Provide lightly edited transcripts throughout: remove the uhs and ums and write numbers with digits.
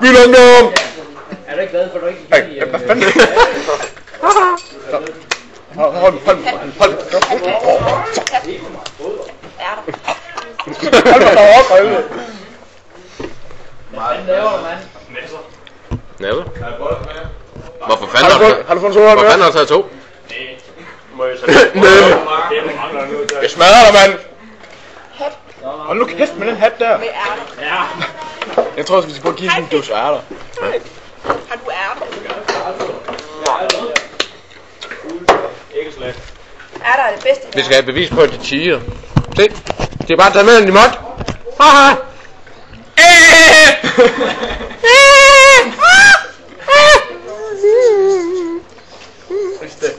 Bylundum! Er du ikke glad for, at du ikke Hey, hvad fanden? Hold. Hold mig derovre, Krølle. Hvad laver du, mand? Nævle? Hvorfor fanden har du fået en soda med? Hvor fanden har du taget 2? Jeg smadrer dig, mand! Hold nu kæft med den hat der. Ja. Jeg tror, vi skal prøve at give sådan en dus ærter. Har du ærter? Ærter er det bedste. Vi skal have bevis på, at de tiger. Se, de er bare taget med en i måt. Haha!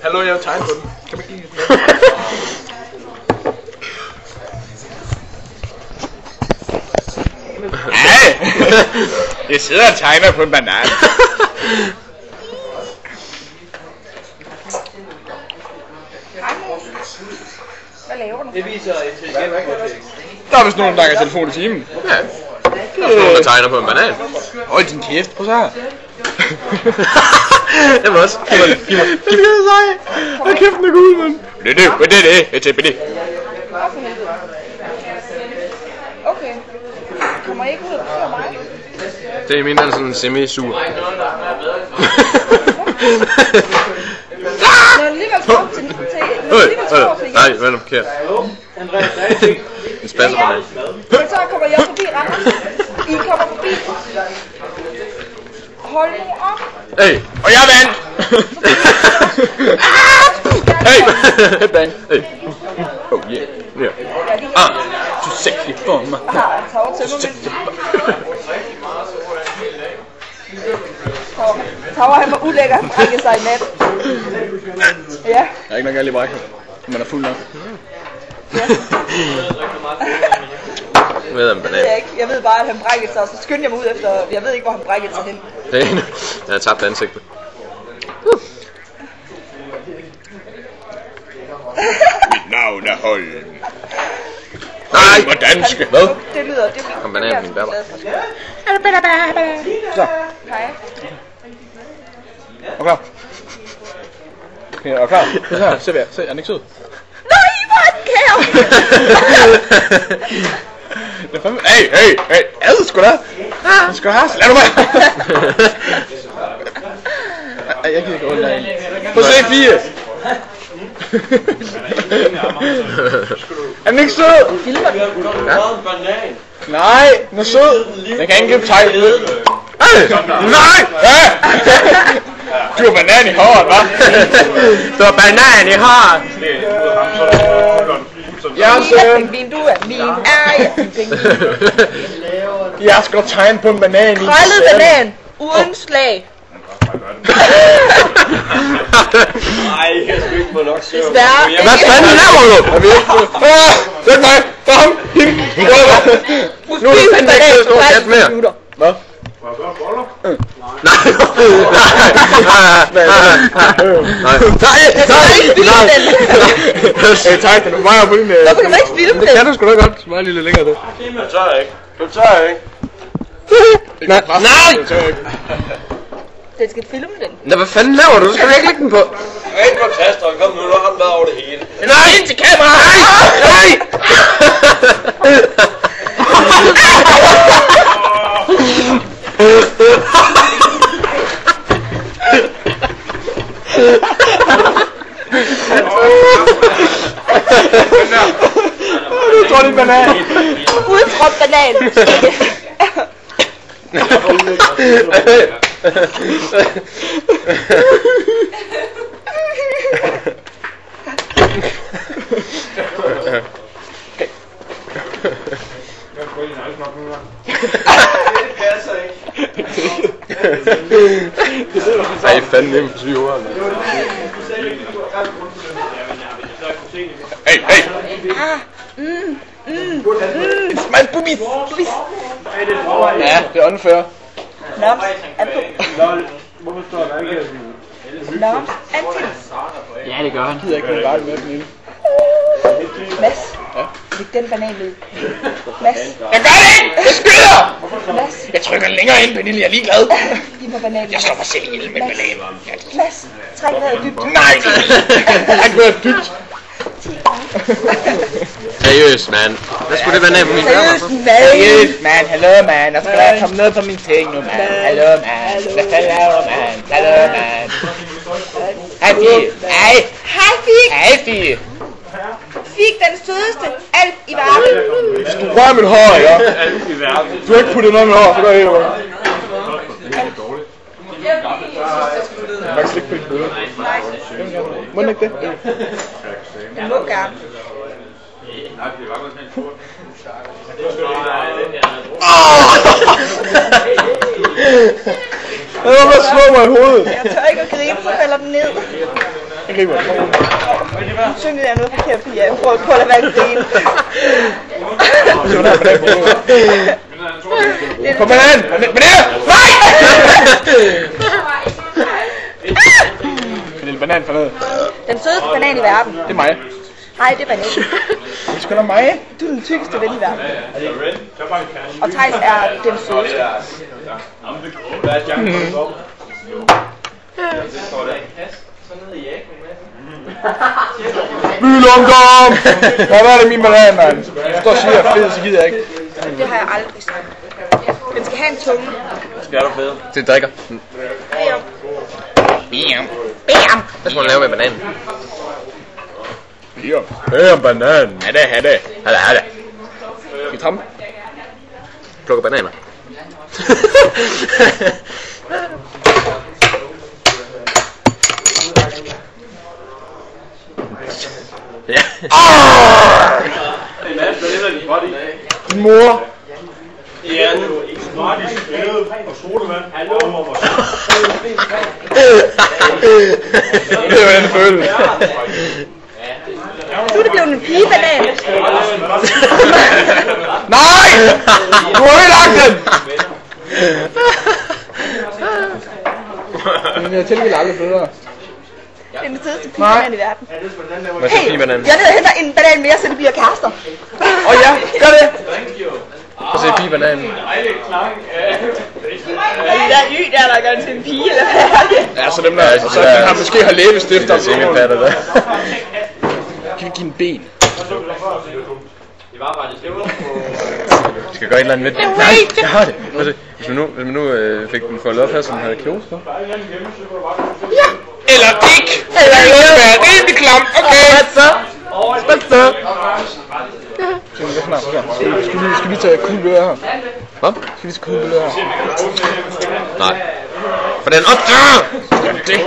Hallo, jeg har tegnet på den. Kan man give den? Nej! Jeg sidder og tegner på en banan. Hvad laver du? Det viser intelligent. Der er vist nogen, der kan telefon i timen. Ja. Der er nogen, der tegner på en banan. Hold din kæft, prøv så her. Det var også. Giv mig. Det er sej. Hold kæft, den er god, mand. Det er det. Okay. Kommer I ikke ud og besøger mig? Det er mindre sådan semi-sur. Når jeg alligevel står til Nej, hvad er det forkert? En spasserbanan. men så kommer jeg forbi Randers. I kommer forbi. Hold nu op. Hey, og jeg vandt! Hey! Headbang! Hey! Oh yeah! Yeah! Ah! Du er sexy for mig! Har tager til mig. Tager han var ulækker, han brækkede sig i nat. Ja. Jeg er ikke nok alle i brækket. Man er fuld nok. Ja. Med en banan. Jeg ved bare, at han brækkede sig, og så skyndte jeg mig ud efter. Jeg ved ikke, hvor han brækkede sig hen. Jeg har tabt ansigtet. Mit navn er Holm. Nej! Hvor danske. Hvad? Det lyder, det Kom bananen, min baller. Så. Hej. Okay. Okay, okay. Se her, se her. Se, er den ikke sød? Nej, hvor er den kære! Det er fandme... Hey! Ad, sgu da! Den skal have. Lad nu mig! Jeg gider ikke rundt af. Prøv at se, Fie! Er den ikke sød? Ja. Nej, den er sød. Den kan ikke give tegn. Nej! Du har banan i håret, hva'? Du har banan i håret! Pingvin, du er min pingvin. Jeg skal tegne på en banan i. Krøllet banan, uden slag. Nej, jeg skal ikke få nok søvn. Desværre. Hvad fanden laver du? Væk mig! For ham! Hende! Nu er det fandme ikke så stor kat mere. Hvad? Nej! Hey, tak, den er meget på din... Hvorfor kan man ikke filme det? det? Kan du sgu da godt. Meget lille længere det. Du tør ikke. Du tør ikke. Nej! Den skal filme den. Nå, hvad fanden laver du? Du skal ikke lægge den på. Ren på tasteren, kom nu, der ham der over det hele. Nej, ind til kameraet! Nej! Du tror, det er banan. Udtrådt banan. Ej, fanden nemt for syge hoveder. Hey! Smag bubis! Ja, det er unfair. Noms, Noms, Ja, det gør han. Jeg gider ikke kun bare med den ene. Mads, læg den banan ned. Mads. Jeg gør det ikke! Jeg skyder! Mads. længere ind, Pernille, jeg er ligeglad. Giv mig bananen. Jeg slår mig selv ihjel med bananen. Mads, træk vejret dybt. Nej! Jeg har ikke været dybt. Seriøst, mand. Hvad skulle det være ned på min dør? Seriøst, man. Hallo, man. Jeg skal da komme ned på min ting nu, man. Hallo, man. Hvad fanden laver du, man? Hallo, man. Hej, Fie. Hej. Hej, Fik. Hej, Fie. Fik, den sødeste alt i verden. Du rører mit hår, ja. Du har ikke puttet noget med hår, så gør jeg jo. Jeg kan slikke på dit bøde. Må den ikke det? Jeg må gerne. Jeg var ved at slå mig i hovedet. Jeg tør ikke at gribe, så falder den ned. Jeg griber den. Syngede jeg noget forkert, fordi jeg prøver på at lade være at grine. Så der på den måde. Kom med den! Banan! Nej! Pernille, banan for ned. Den sødeste banan i verden. Det er mig. Nej, det er banan. Det skal da mig. Du er den tykkeste ven i verden. Og Theis er den sødeste. Bylungdom! Hvad er det min banan, mand? Du står og siger, fed, så gider jeg ikke. Det har jeg aldrig sagt. Den skal have en tunge. Skal du fede? Det drikker. Bam. Bam! Hvad skal man lave med bananen? Bam, banan. Ha' det. Ha' det. Skal vi trampe? Plukker bananer. Ja. Din mor. Ja, nu. Det var den følelse. Nu er det blevet en pigebanan. Nej! Du har ødelagt den! Men jeg tilgiver aldrig bedre. Det er den sødeste pigebanan i verden. Hvad er Hey, pigebananen? jeg er nede og henter en banan mere, så det bliver kærester. Ja, gør det! Prøv at se pigebananen. Der er y, der gør den til en pige, eller hvad er det? Ja, så dem der, så dem har måske har læbestifter. Det er singelpatter der. Kan vi give en ben? Vi skal gøre et eller andet med det. Nej, jeg har det. Prøv at se. Hvis man nu fik den foldet op her, så den havde kjole på. Ja! Eller ikke! Eller ikke! Det er ikke klam, okay! Hvad så? Skal vi tage cool billeder her? Hvad? Skal vi tage cool billeder her? Nej. For den op! Gør det?